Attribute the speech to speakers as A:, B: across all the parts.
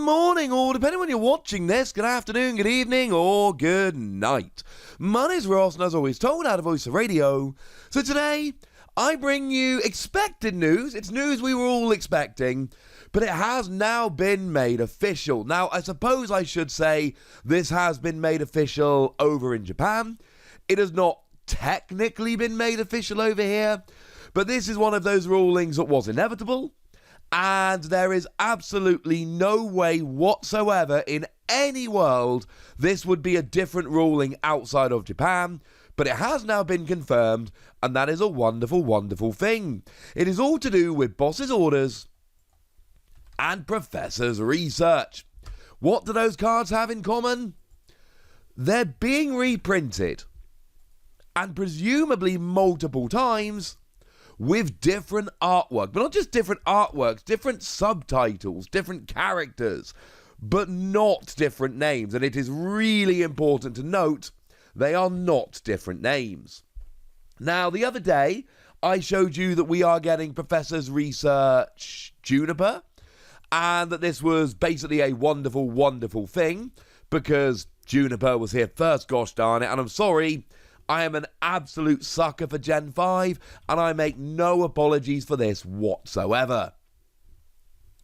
A: morning, or depending when you're watching this, good afternoon, good evening, or good night. My name's Ross, and as always told, out of Voice of Radio. So today, I bring you expected news. It's news we were all expecting, but it has now been made official. Now, I suppose I should say this has been made official over in Japan. It has not technically been made official over here, but this is one of those rulings that was inevitable. And there is absolutely no way whatsoever in any world this would be a different ruling outside of Japan. But it has now been confirmed, and that is a wonderful, wonderful thing. It is all to do with boss's orders and professor's research. What do those cards have in common? They're being reprinted, and presumably multiple times, with different artwork. But not just different artworks, different subtitles, different characters, but not different names. And it is really important to note they are not different names. Now, the other day, I showed you that we are getting Professor's Research Juniper, and that this was basically a wonderful, wonderful thing, because Juniper was here first, gosh darn it, and I'm sorry, I am an absolute sucker for Gen 5, and I make no apologies for this whatsoever.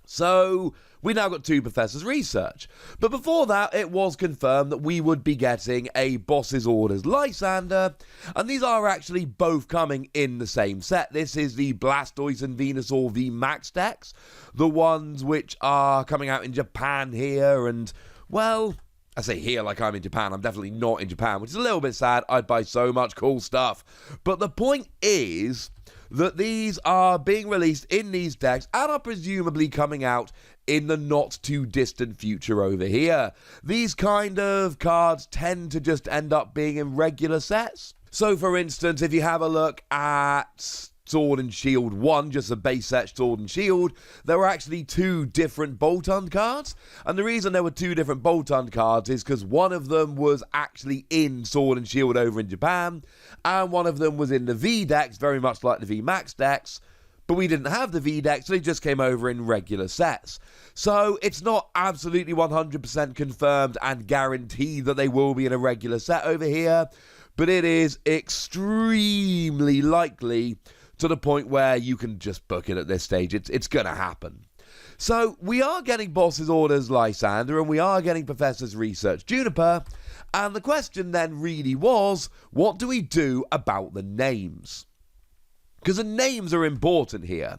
A: So, we now got two Professor's Research. But before that, it was confirmed that we would be getting a Boss's Orders Lysander, and these are actually both coming in the same set. This is the Blastoise and Venusaur V Max decks, the ones which are coming out in Japan here, and, well, I say here like I'm in Japan. I'm definitely not in Japan, which is a little bit sad. I'd buy so much cool stuff. But the point is that these are being released in these decks and are presumably coming out in the not too distant future over here. These kind of cards tend to just end up being in regular sets. So for instance, if you have a look at Sword and Shield 1, just a base set Sword and Shield, there were actually two different bolt-on cards. And the reason there were two different bolt-on cards is because one of them was actually in Sword and Shield over in Japan, and one of them was in the V decks, very much like the V Max decks. But we didn't have the V decks, so they just came over in regular sets. So it's not absolutely 100% confirmed and guaranteed that they will be in a regular set over here, but it is extremely likely to the point where you can just book it at this stage. It's going to happen. So we are getting Boss's Orders Lysander, and we are getting Professor's Research Juniper, and the question then really was, what do we do about the names? Because the names are important here,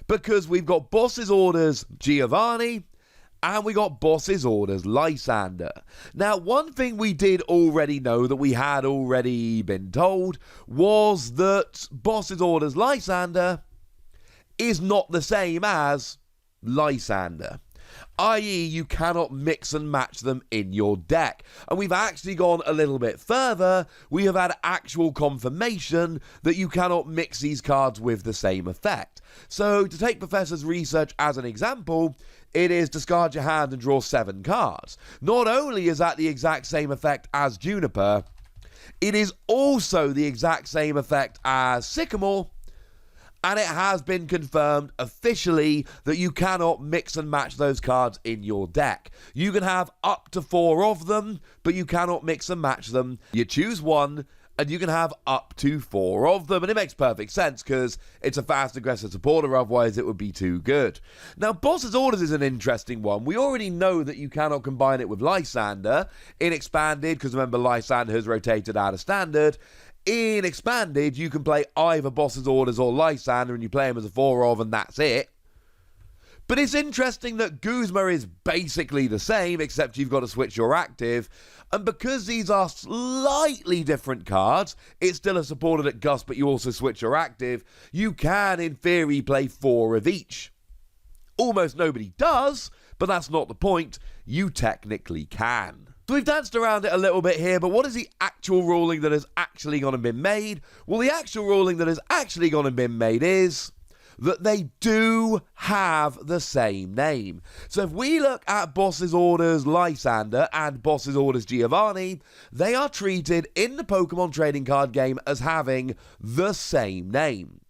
A: because we've got Boss's Orders Giovanni, and we got Boss's Orders Lysander. Now, one thing we did already know that we had already been told was that Boss's Orders Lysander is not the same as Lysander. I.e., you cannot mix and match them in your deck. And we've actually gone a little bit further. We have had actual confirmation that you cannot mix these cards with the same effect. So, to take Professor's Research as an example, it is discard your hand and draw 7 cards. Not only is that the exact same effect as Juniper, it is also the exact same effect as Sycamore, and it has been confirmed officially that you cannot mix and match those cards in your deck. You can have up to 4 of them, but you cannot mix and match them. You choose one, and you can have up to 4 of them. And it makes perfect sense, because it's a fast, aggressive supporter, otherwise it would be too good. Now, Boss's Orders is an interesting one. We already know that you cannot combine it with Lysander in Expanded, because remember, Lysander has rotated out of Standard. In Expanded, you can play either Boss's Orders or Lysander, and you play him as a 4 of, and that's it. But it's interesting that Guzma is basically the same, except you've got to switch your active. And because these are slightly different cards, it's still a supported at Gus, but you also switch your active. You can, in theory, play 4 of each. Almost nobody does, but that's not the point. You technically can. So we've danced around it a little bit here, but what is the actual ruling that has actually gone and been made? Well, the actual ruling that has actually gone and been made is that they do have the same name. So if we look at Boss's Orders Lysander and Boss's Orders Giovanni, they are treated in the Pokemon trading card game as having the same name.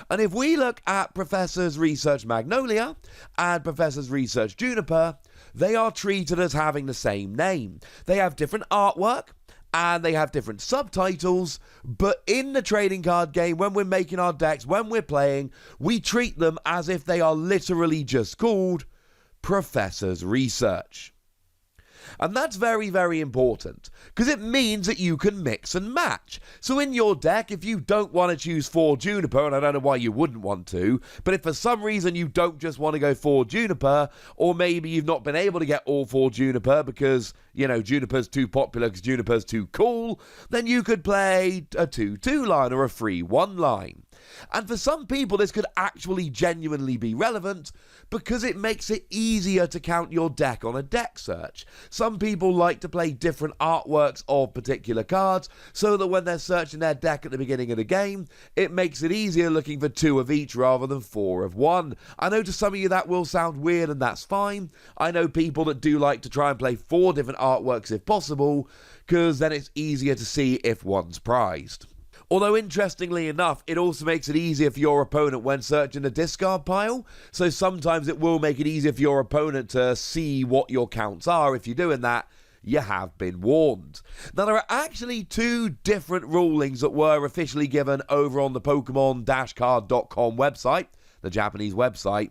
A: And if we look at Professor's Research Magnolia and Professor's Research Juniper, they are treated as having the same name. They have different artwork and they have different subtitles, but in the trading card game, when we're making our decks, when we're playing, we treat them as if they are literally just called Professor's Research. And that's very, very important, because it means that you can mix and match. So in your deck, if you don't want to choose 4 Juniper, and I don't know why you wouldn't want to, but if for some reason you don't just want to go 4 Juniper, or maybe you've not been able to get all 4 Juniper because, you know, Juniper's too popular because Juniper's too cool, then you could play a 2-2 line or a 3-1 line. And for some people, this could actually genuinely be relevant because it makes it easier to count your deck on a deck search. Some people like to play different artworks of particular cards so that when they're searching their deck at the beginning of the game, it makes it easier looking for 2 of each rather than 4 of one. I know to some of you that will sound weird, and that's fine. I know people that do like to try and play 4 different artworks if possible, because then it's easier to see if one's prized. Although, interestingly enough, it also makes it easier for your opponent when searching the discard pile. So sometimes it will make it easier for your opponent to see what your counts are. If you're doing that, you have been warned. Now, there are actually 2 different rulings that were officially given over on the Pokemon-card.com website, the Japanese website.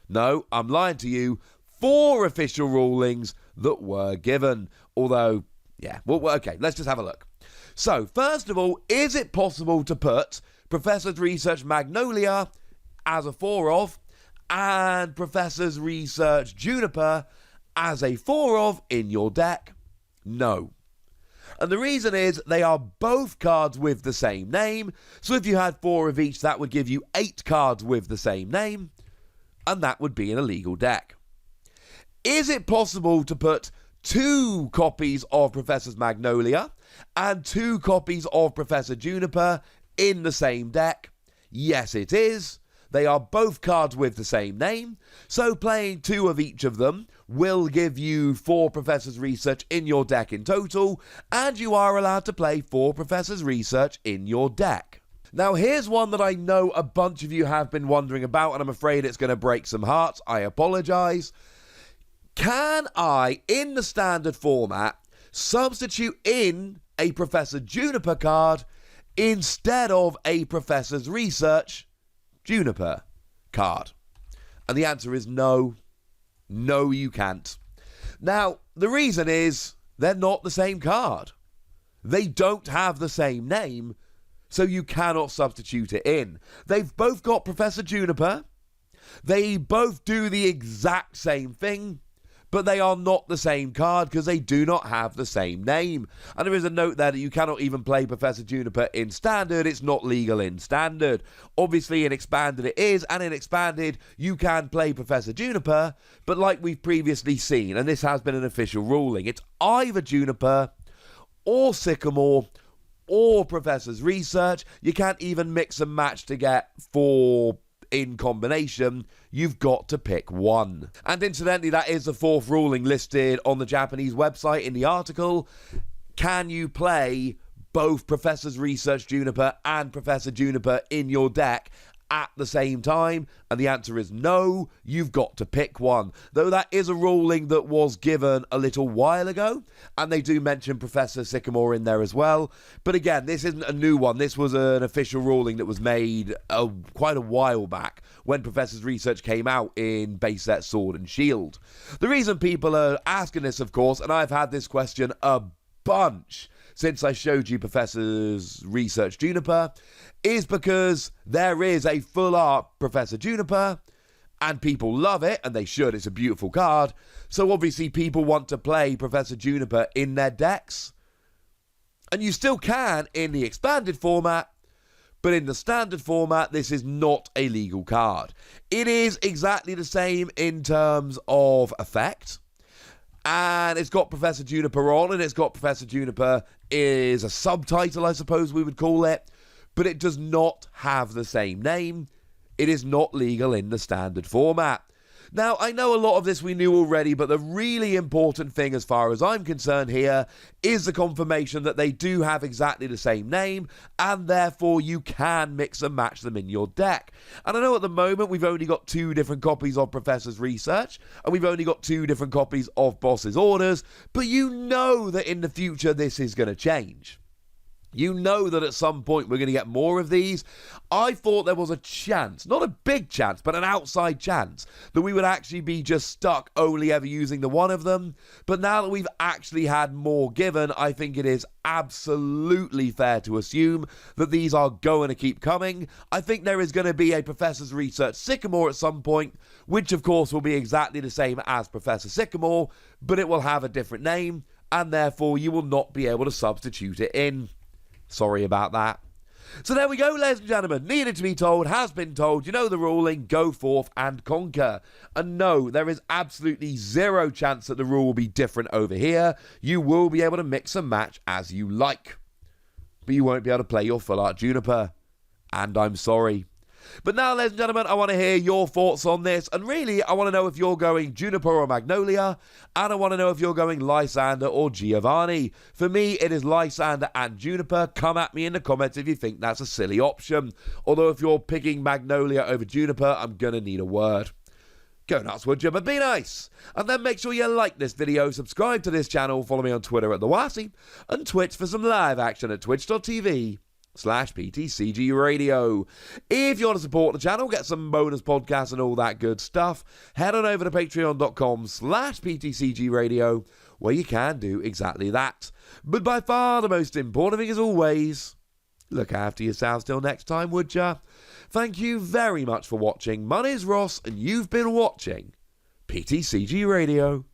A: No, I'm lying to you. 4 official rulings that were given. Although, yeah, well, okay, let's just have a look. So, first of all, is it possible to put Professor's Research Magnolia as a 4 of and Professor's Research Juniper as a 4 of in your deck? No. And the reason is they are both cards with the same name. So if you had 4 of each, that would give you 8 cards with the same name, and that would be an illegal deck. Is it possible to put 2 copies of Professor's Magnolia and 2 copies of Professor Juniper in the same deck? Yes, it is. They are both cards with the same name, so playing 2 of each of them will give you 4 Professor's Research in your deck in total, and you are allowed to play 4 Professor's Research in your deck. Now, here's one that I know a bunch of you have been wondering about, and I'm afraid it's going to break some hearts. I apologise. Can I, in the standard format, substitute in a Professor Juniper card instead of a Professor's Research Juniper card? And the answer is no. No, you can't. Now, the reason is they're not the same card. They don't have the same name, so you cannot substitute it in. They've both got Professor Juniper. They both do the exact same thing, but they are not the same card because they do not have the same name. And there is a note there that you cannot even play Professor Juniper in Standard. It's not legal in Standard. Obviously, in Expanded it is, and in Expanded you can play Professor Juniper, but like we've previously seen, and this has been an official ruling, it's either Juniper or Sycamore or Professor's Research. You can't even mix and match to get 4 in combination. You've got to pick one. And incidentally, that is the 4th ruling listed on the Japanese website in the article. Can you play both Professor's Research Juniper and Professor Juniper in your deck at the same time? And the answer is no, you've got to pick one. Though that is a ruling that was given a little while ago, and they do mention Professor Sycamore in there as well. But again, this isn't a new one. This was an official ruling that was made quite a while back when Professor's Research came out in base set Sword and Shield. The reason people are asking this, of course, and I've had this question a bunch since I showed you Professor's Research Juniper, is because there is a full art Professor Juniper, and people love it, and they should. It's a beautiful card. So obviously people want to play Professor Juniper in their decks. And you still can in the expanded format, but in the standard format, this is not a legal card. It is exactly the same in terms of effect. And it's got Professor Juniper on, and it's got Professor Juniper is a subtitle, I suppose we would call it. But it does not have the same name. It is not legal in the standard format. Now, I know a lot of this we knew already, but the really important thing as far as I'm concerned here is the confirmation that they do have exactly the same name, and therefore you can mix and match them in your deck. And I know at the moment we've only got 2 different copies of Professor's Research, and we've only got 2 different copies of Boss's Orders, but you know that in the future this is going to change. You know that at some point we're going to get more of these. I thought there was a chance, not a big chance, but an outside chance, that we would actually be just stuck only ever using the one of them. But now that we've actually had more given, I think it is absolutely fair to assume that these are going to keep coming. I think there is going to be a Professor's Research Sycamore at some point, which of course will be exactly the same as Professor Sycamore, but it will have a different name, and therefore you will not be able to substitute it in. Sorry about that. So there we go, ladies and gentlemen. Needed to be told, has been told. You know the ruling. Go forth and conquer. And no, there is absolutely zero chance that the rule will be different over here. You will be able to mix and match as you like. But you won't be able to play your full art Juniper. And I'm sorry. But now, ladies and gentlemen, I want to hear your thoughts on this. And really, I want to know if you're going Juniper or Magnolia. And I want to know if you're going Lysander or Giovanni. For me, it is Lysander and Juniper. Come at me in the comments if you think that's a silly option. Although if you're picking Magnolia over Juniper, I'm going to need a word. Go nuts, would you? But be nice. And then make sure you like this video, subscribe to this channel, follow me on Twitter at TheWassy, and Twitch for some live action at twitch.tv/PTCGRadio. If you want to support the channel, get some bonus podcasts and all that good stuff, head on over to patreon.com/PTCGRadio, where you can do exactly that. But by far the most important thing is always, look after yourselves till next time, would ya? Thank you very much for watching. My name's Ross, and you've been watching PTCG Radio.